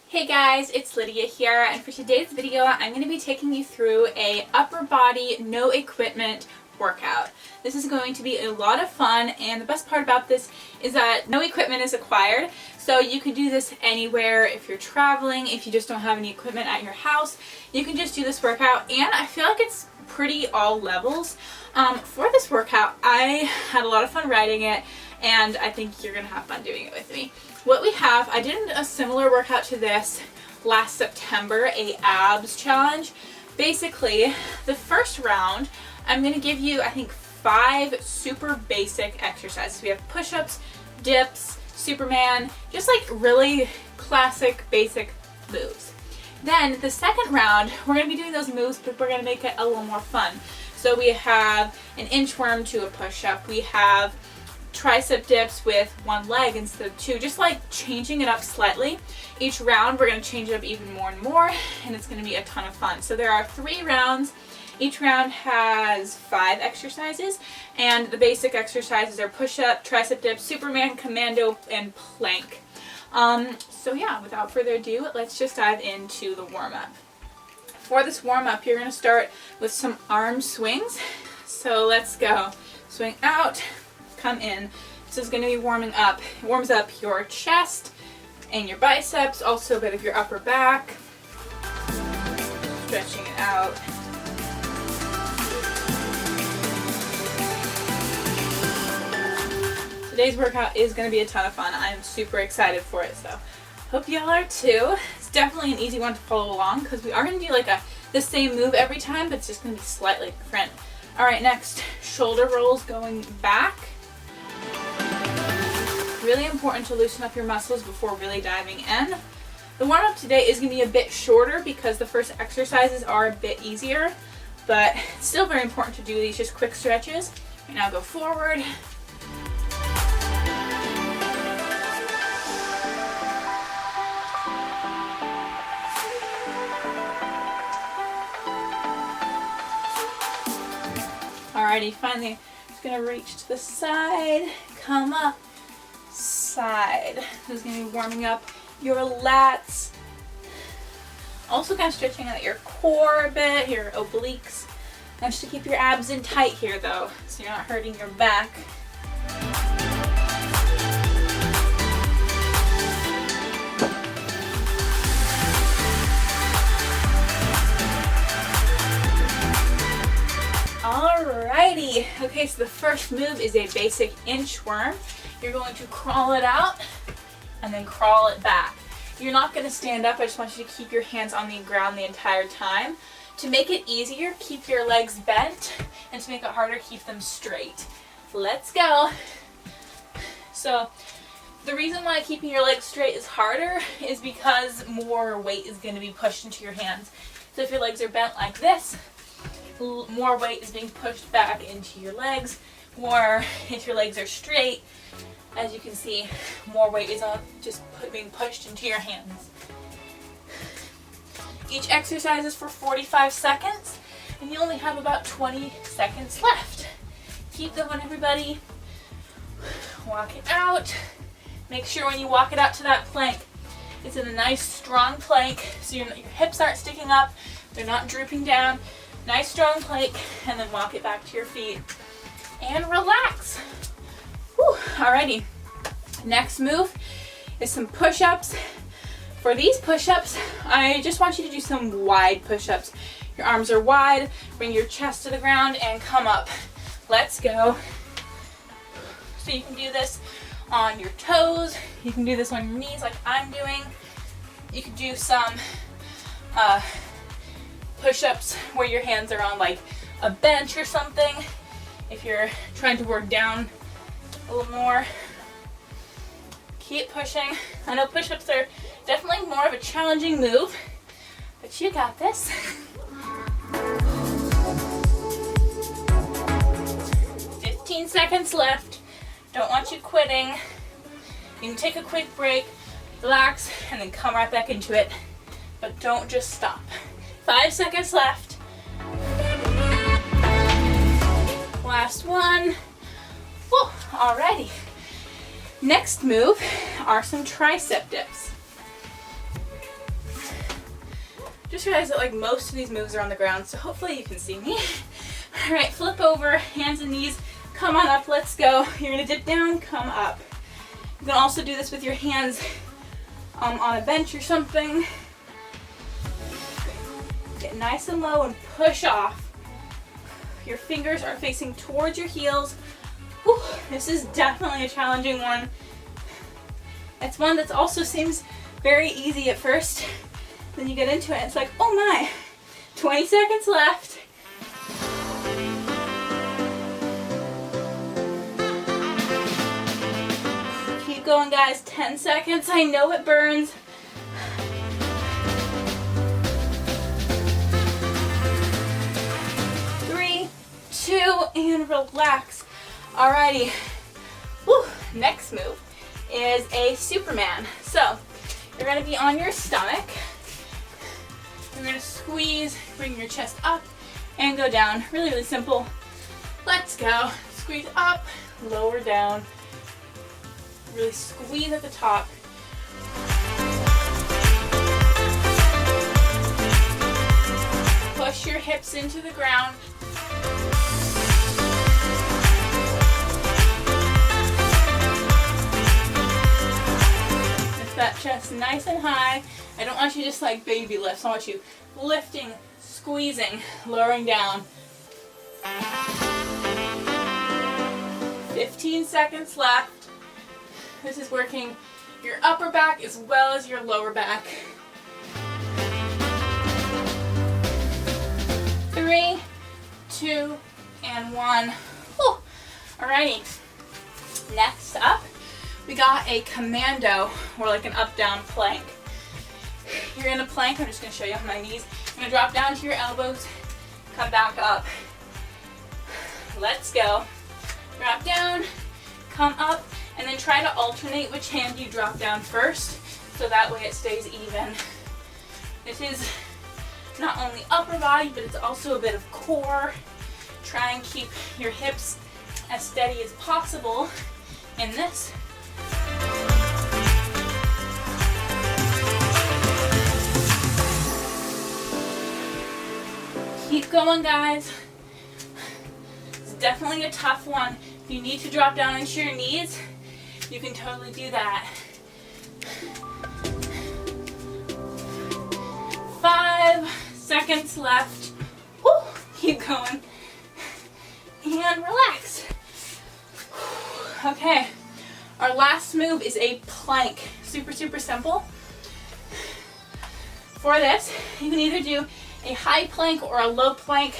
Hey guys, it's Lydia here, and for today's video I'm going to be taking you through a upper body, no equipment workout. This is going to be a lot of fun, and the best part about this is that no equipment is required, so you can do this anywhere. If you're traveling, if you just don't have any equipment at your house, you can just do this workout, and I feel like it's pretty all levels. For this workout, I had a lot of fun writing it, and I think you're going to have fun doing it with me. What we have, I did a similar workout to this last September, a abs challenge. Basically, the first round, I'm going to give you, I think, 5 super basic exercises. We have push-ups, dips, Superman, just like really classic basic moves. Then the second round, we're going to be doing those moves, but we're going to make it a little more fun. So we have an inchworm to a push-up. We have tricep dips with one leg instead of 2, just like changing it up slightly. Each round we're going to change it up even more and more, and it's going to be a ton of fun. So there are 3 rounds. Each round has 5 exercises, and the basic exercises are push-up, tricep dips, Superman, Commando, and plank. So yeah, without further ado, let's just dive into the warm-up. For this warm-up, you're going to start with some arm swings. So let's go. Swing out, come in. This is going to be warming up. It warms up your chest and your biceps, also a bit of your upper back. Stretching it out. Today's workout is going to be a ton of fun. I am super excited for it, so hope y'all are too. It's definitely an easy one to follow along because we are going to do like the same move every time, but it's just going to be slightly different. Alright, next, shoulder rolls going back. Really important to loosen up your muscles before really diving in. The warm-up today is going to be a bit shorter because the first exercises are a bit easier, but it's still very important to do these just quick stretches. And now go forward. Alrighty, finally, just going to reach to the side, come up, side. This is going to be warming up your lats. Also kind of stretching out your core a bit, your obliques. Just to keep your abs in tight here though, so you're not hurting your back. Alrighty, okay, so the first move is a basic inchworm. You're going to crawl it out and then crawl it back. You're not going to stand up, I just want you to keep your hands on the ground the entire time. To make it easier, keep your legs bent, and to make it harder, keep them straight. Let's go. So the reason why keeping your legs straight is harder is because more weight is going to be pushed into your hands. So if your legs are bent like this, more weight is being pushed back into your legs, or if your legs are straight, as you can see, more weight is just being pushed into your hands. Each exercise is for 45 seconds, and you only have about 20 seconds left. Keep going, everybody. Walk it out. Make sure when you walk it out to that plank, it's in a nice strong plank, so your hips aren't sticking up, they're not drooping down. Nice strong plank, and then walk it back to your feet. And relax. Whew. Alrighty. Next move is some push-ups. For these push-ups, I just want you to do some wide push-ups. Your arms are wide, bring your chest to the ground, and come up. Let's go. So you can do this on your toes. You can do this on your knees like I'm doing. You can do some push-ups where your hands are on like a bench or something if you're trying to work down a little more. Keep pushing. I know push-ups are definitely more of a challenging move, but you got this. "15 seconds left. Don't want you quitting. You can take a quick break, relax, and then come right back into it, but don't just stop. 5 seconds left. Last one. Whew, alrighty. Next move are some tricep dips. Just realized that like most of these moves are on the ground, so hopefully you can see me. All right, flip over, hands and knees, come on up, let's go. You're gonna dip down, come up. You can also do this with your hands on a bench or something. Get nice and low and push off. Your fingers are facing towards your heels. Whew, this is definitely a challenging one. It's one that also seems very easy at first. Then you get into it, it's like, oh my, 20 seconds left. Keep going, guys, 10 seconds. I know it burns. Three, two, and relax. Alrighty. Woo. Next move is a Superman. So you're going to be on your stomach. You're going to squeeze, bring your chest up, and go down. Really, really simple. Let's go. Squeeze up, lower down. Really squeeze at the top. Push your hips into the ground. Lift that chest nice and high. I don't want you just like baby lifts. I want you lifting, squeezing, lowering down. 15 seconds left. This is working your upper back as well as your lower back. 3, 2, and 1. Whew. Alrighty. Next up, we got a Commando, or like an up-down plank. You're in a plank. I'm just going to show you on my knees. You're going to drop down to your elbows, come back up. Let's go. Drop down, come up, and then try to alternate which hand you drop down first, so that way it stays even. This is not only upper body, but it's also a bit of core. Try and keep your hips as steady as possible in this. Keep going, guys. It's definitely a tough one. If you need to drop down into your knees, you can totally do that. 5 seconds left. Woo, keep going. And relax. Okay, our last move is a plank. Super, super simple. For this, you can either do a high plank or a low plank.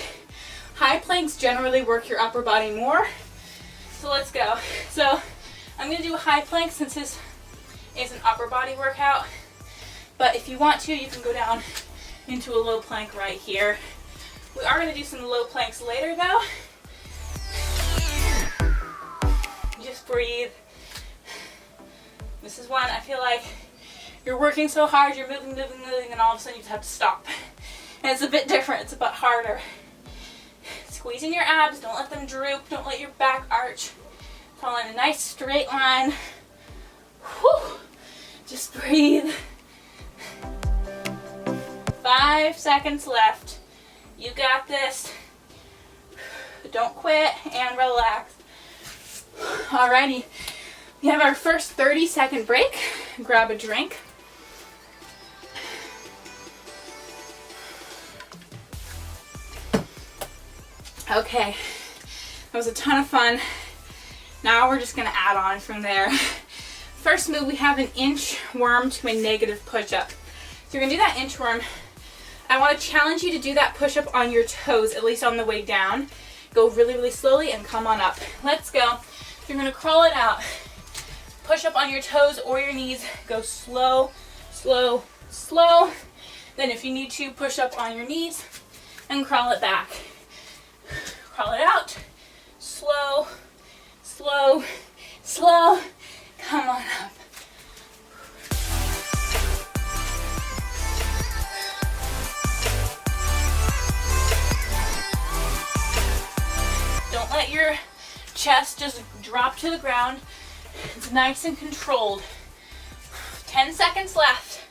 High planks generally work your upper body more. So let's go. So I'm going to do a high plank since this is an upper body workout. But if you want to, you can go down into a low plank right here. We are going to do some low planks later though. Just breathe. This is one I feel like you're working so hard, you're moving, and all of a sudden you just have to stop. And it's a bit different, it's a bit harder. Squeezing your abs, don't let them droop, don't let your back arch. Fall in a nice straight line. Whew. Just breathe. 5 seconds left. You got this. Don't quit and relax. Alrighty, we have our first 30-second break. Grab a drink. Okay, that was a ton of fun. Now we're just gonna add on from there. First move, we have an inchworm to a negative push-up. So you're gonna do that inchworm. I wanna challenge you to do that push-up on your toes, at least on the way down. Go really, really slowly and come on up. Let's go. You're gonna crawl it out. Push up on your toes or your knees. Go slow, slow, slow. Then if you need to, push up on your knees and crawl it back. Crawl it out. Slow, slow, slow. Come on up. Don't let your chest just drop to the ground. It's nice and controlled. 10 seconds left.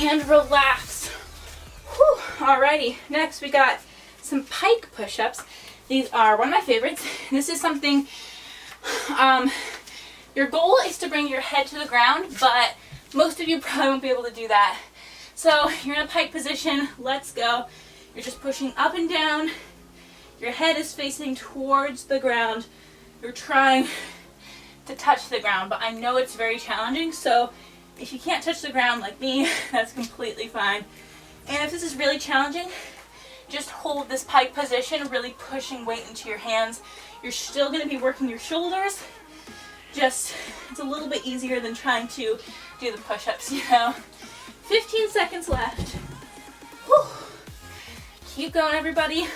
and relax. Whew. Alrighty, next we got some pike push-ups. These are one of my favorites. This is something, your goal is to bring your head to the ground, but most of you probably won't be able to do that. So you're in a pike position, let's go. You're just pushing up and down. Your head is facing towards the ground. You're trying to touch the ground, but I know it's very challenging, so if you can't touch the ground like me, that's completely fine. And if this is really challenging, just hold this pike position, really pushing weight into your hands. You're still going to be working your shoulders, just it's a little bit easier than trying to do the push-ups, you know. 15 seconds left. Whew. Keep going, everybody.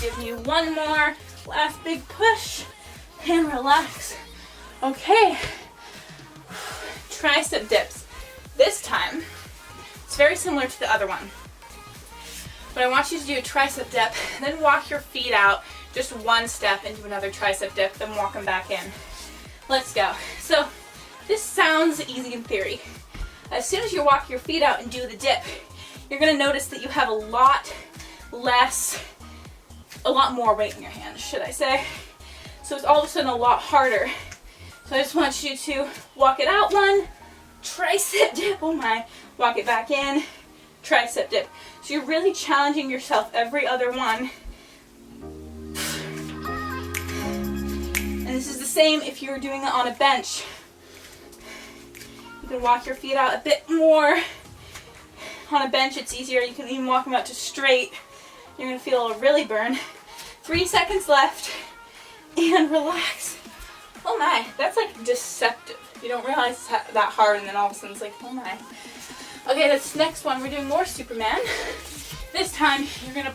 Give you one more last big push and relax. Okay, tricep dips. This time it's very similar to the other one, but I want you to do a tricep dip, then walk your feet out just one step into another tricep dip, then walk them back in. Let's go. So this sounds easy in theory. As soon as you walk your feet out and do the dip, you're going to notice that you have a lot more weight in your hands, should I say. So it's all of a sudden a lot harder. So I just want you to walk it out one, tricep dip, oh my, walk it back in, tricep dip. So you're really challenging yourself every other one. And this is the same if you were doing it on a bench. You can walk your feet out a bit more. On a bench it's easier, you can even walk them out to straight. You're going to feel a really burn. 3 seconds left, and relax. Oh my, that's like deceptive. You don't realize it's that hard, and then all of a sudden it's like, oh my. Okay, this next one, we're doing more Superman. This time, you're gonna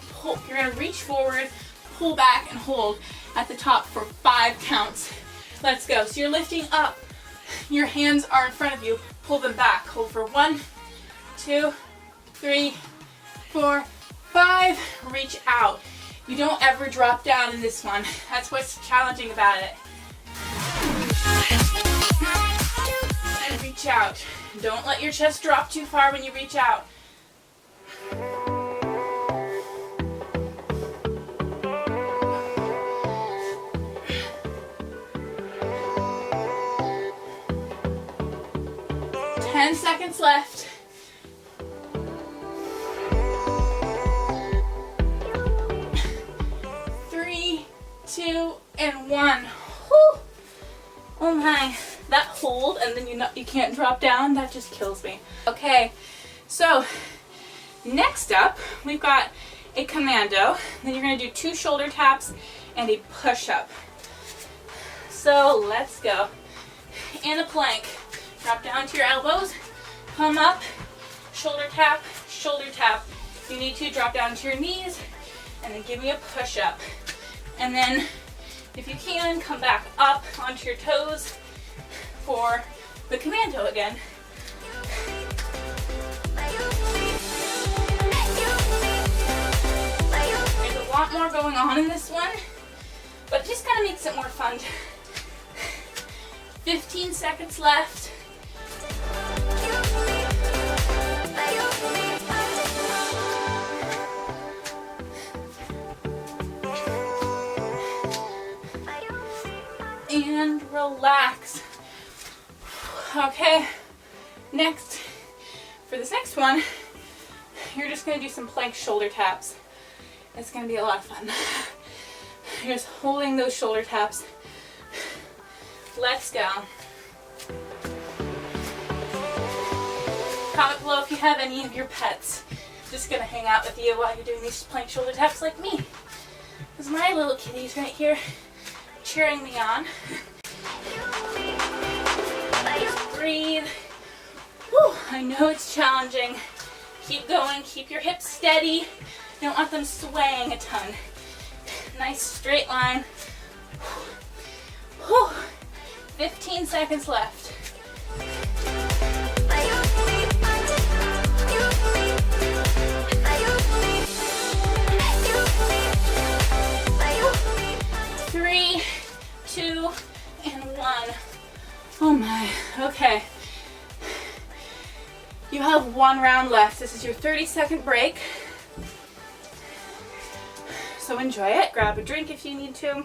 reach forward, pull back, and hold at the top for 5 counts. Let's go. So you're lifting up. Your hands are in front of you. Pull them back. Hold for 1, 2, 3, 4, 5. Reach out. You don't ever drop down in this one. That's what's challenging about it. And reach out. Don't let your chest drop too far when you reach out. Ten seconds left. 3, 2, and 1. Whew. Oh my, that hold and then you can't drop down, that just kills me. Okay, so next up we've got a commando. Then you're going to do 2 shoulder taps and a push-up. So let's go. In a plank, drop down to your elbows, come up, shoulder tap, shoulder tap. You need to drop down to your knees and then give me a push-up. And then if you can, come back up onto your toes for the commando again. There's a lot more going on in this one, but it just kind of makes it more fun. 15 seconds left. And relax. Okay, next, for this next one, you're just going to do some plank shoulder taps. It's going to be a lot of fun. You're just holding those shoulder taps. Let's go. Comment below if you have any of your pets just going to hang out with you while you're doing these plank shoulder taps like me. Because my little kitty's right here cheering me on. Just breathe. Whew, I know it's challenging. Keep going, keep your hips steady. You don't want them swaying a ton. Nice straight line. Whew. 15 seconds left. Three, 2, one round left. This is your 30-second break. So enjoy it. Grab a drink if you need to,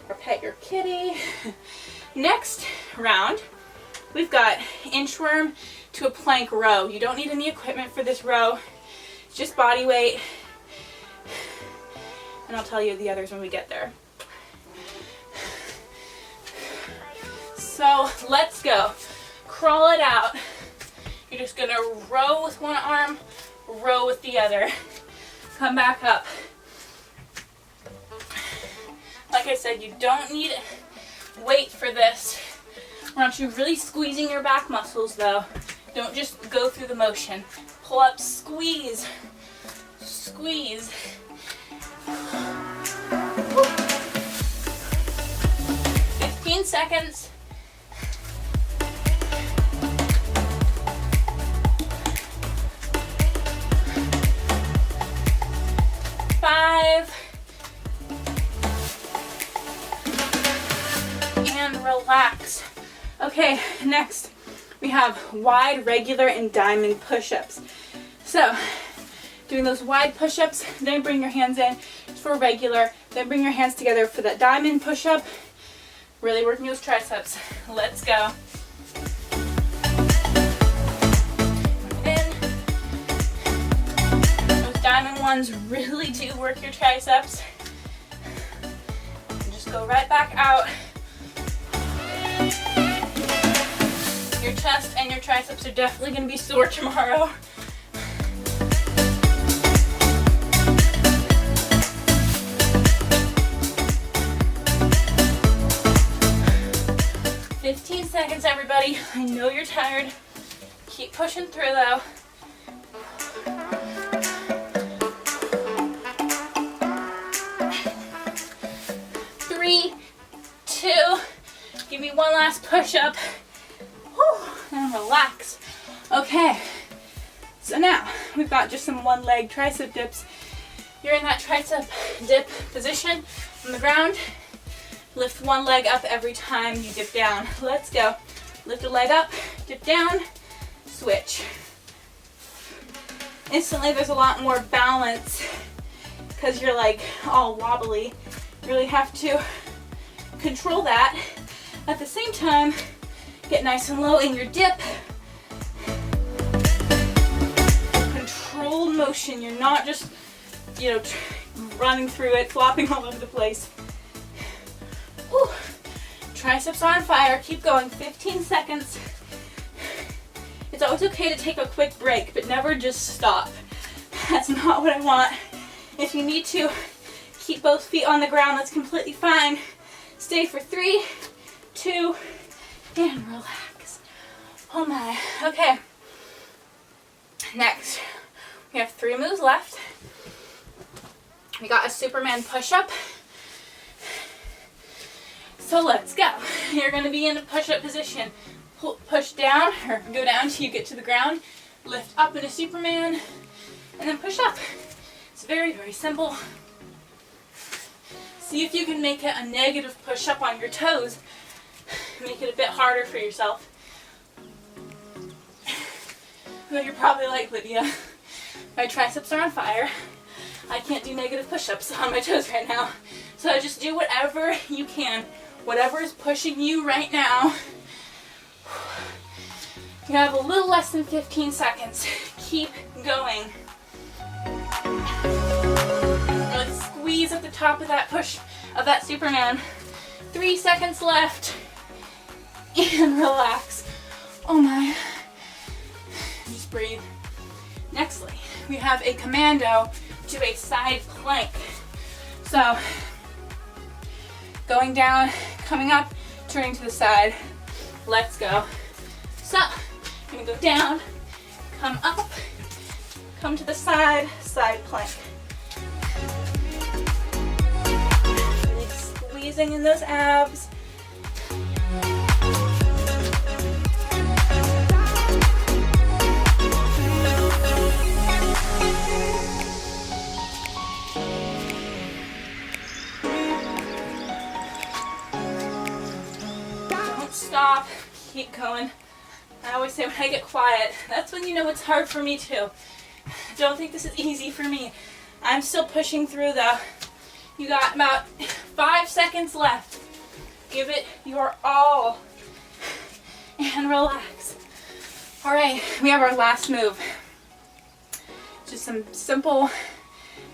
or pet your kitty. Next round, we've got inchworm to a plank row. You don't need any equipment for this row. It's just body weight. And I'll tell you the others when we get there. So let's go. Crawl it out. You're just gonna row with one arm, row with the other. Come back up. Like I said, you don't need weight for this. I want you really squeezing your back muscles though. Don't just go through the motion. Pull up, squeeze, squeeze. 15 seconds. 5. And relax. Okay, next we have wide, regular, and diamond push-ups. So, doing those wide push-ups, then bring your hands in for regular, then bring your hands together for that diamond push-up. Really working those triceps. Let's go. Those diamond ones really do work your triceps. And just go right back out. Your chest and your triceps are definitely going to be sore tomorrow. Seconds, everybody. I know you're tired. Keep pushing through though. 3, 2, give me one last push up. Whew, and relax. Okay, so now we've got just some one leg tricep dips. You're in that tricep dip position on the ground. Lift one leg up every time you dip down. Let's go. Lift a leg up, dip down, switch. Instantly there's a lot more balance because you're like all wobbly. You really have to control that. At the same time, get nice and low in your dip. Controlled motion. You're not just, running through it, flopping all over the place. Whew. Triceps on fire. Keep going. 15 seconds. It's always okay to take a quick break, but never just stop. That's not what I want. If you need to keep both feet on the ground, that's completely fine. Stay for 3, 2, and relax. Oh my. Okay. Next, we have 3 moves left. We got a Superman push-up. So let's go. You're going to be in a push-up position. Push down, or go down till you get to the ground. Lift up in a Superman, and then push up. It's very, very simple. See if you can make it a negative push-up on your toes. Make it a bit harder for yourself. Though you're probably like, Lydia, my triceps are on fire. I can't do negative push-ups on my toes right now. So just do whatever you can. Whatever is pushing you right now. You have a little less than 15 seconds. Keep going. Really squeeze at the top of that push, of that Superman. 3 seconds left. And relax. Oh my. Just breathe. Nextly, we have a Commando to a side plank. So, going down, coming up, turning to the side. Let's go. So, you're gonna go down, come up, come to the side, side plank. Really squeezing in those abs. Don't stop. Keep going. I always say when I get quiet, that's when you know it's hard for me too. Don't think this is easy for me. I'm still pushing through though. You got about 5 seconds left. Give it your all and relax. All right, we have our last move. Just some simple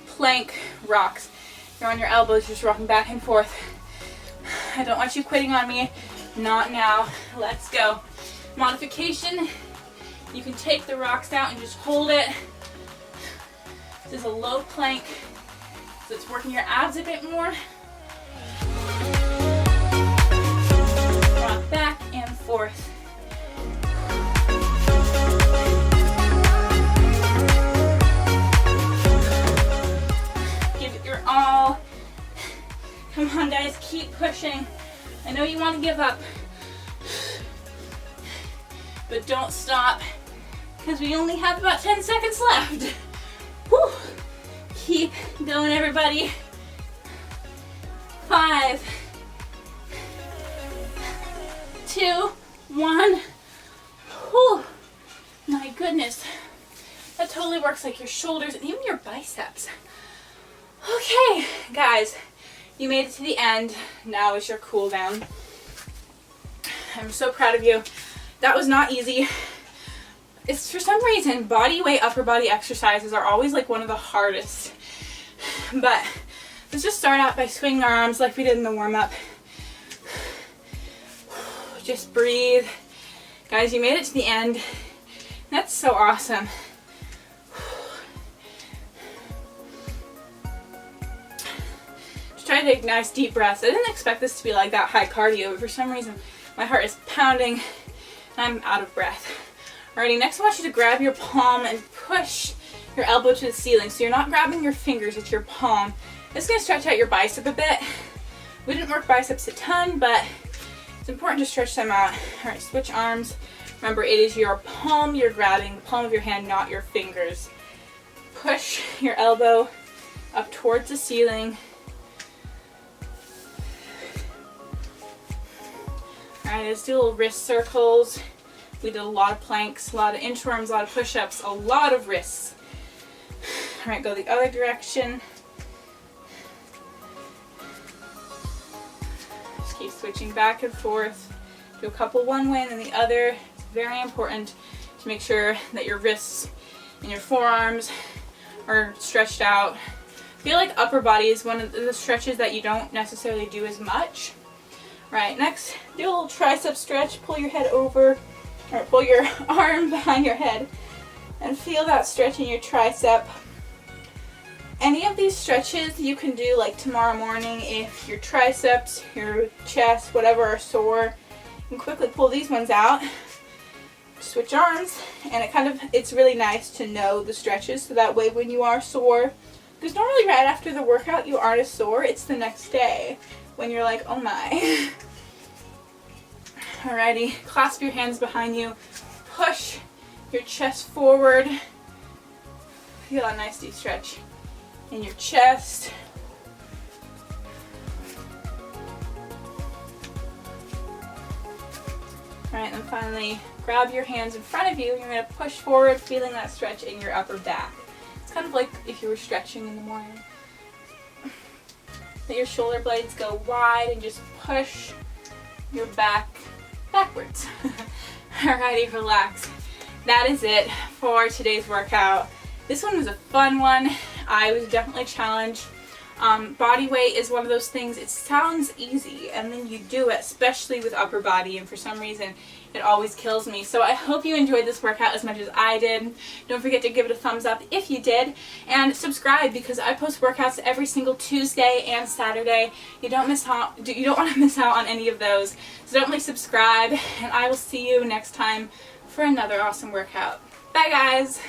plank rocks. You're on your elbows, just rocking back and forth. I don't want you quitting on me. Not now. Let's go. Modification. You can take the rocks out and just hold it. This is a low plank, so it's working your abs a bit more. Rock back and forth. Give it your all. Come on, guys, keep pushing. I know you want to give up, but don't stop, because we only have about 10 seconds left. Whew. Keep going, everybody. 5, 2, 1. Whew. My goodness. That totally works like your shoulders and even your biceps. Okay, guys, you made it to the end. Now is your cool down. I'm so proud of you. That was not easy. It's for some reason body weight upper body exercises are always like one of the hardest. But let's just start out by swinging our arms like we did in the warm-up. Just breathe. Guys, you made it to the end. That's so awesome. Just try to take nice deep breaths. I didn't expect this to be like that high cardio, but for some reason my heart is pounding and I'm out of breath. Alrighty, next I want you to grab your palm and push your elbow to the ceiling. So you're not grabbing your fingers, it's your palm. This is going to stretch out your bicep a bit. We didn't work biceps a ton, but it's important to stretch them out. Alright, switch arms. Remember, it is your palm you're grabbing, the palm of your hand, not your fingers. Push your elbow up towards the ceiling. Alright, let's do little wrist circles. We did a lot of planks, a lot of inchworms, a lot of push-ups, a lot of wrists. Alright, go the other direction. Just keep switching back and forth. Do a couple one way and then the other. It's very important to make sure that your wrists and your forearms are stretched out. I feel like upper body is one of the stretches that you don't necessarily do as much. Right, next, do a little tricep stretch. Pull your head over, or pull your arm behind your head and feel that stretch in your tricep. Any of these stretches you can do like tomorrow morning if your triceps, your chest, whatever are sore. You can quickly pull these ones out. Switch arms, and it's really nice to know the stretches so that way when you are sore, because normally right after the workout you aren't as sore, it's the next day when you're like, oh my. Alrighty, clasp your hands behind you, push your chest forward. Feel a nice deep stretch in your chest. Alright, and then finally grab your hands in front of you. You're going to push forward, feeling that stretch in your upper back. It's kind of like if you were stretching in the morning. Let your shoulder blades go wide and just push your back backwards. Alrighty, relax. That is it for today's workout. This one was a fun one. I was definitely challenged. Body weight is one of those things, it sounds easy and then you do it, especially with upper body, and for some reason it always kills me. So I hope you enjoyed this workout as much as I did. Don't forget to give it a thumbs up if you did, and subscribe because I post workouts every single Tuesday and Saturday. You don't want to miss out on any of those. So definitely subscribe, and I will see you next time for another awesome workout. Bye guys!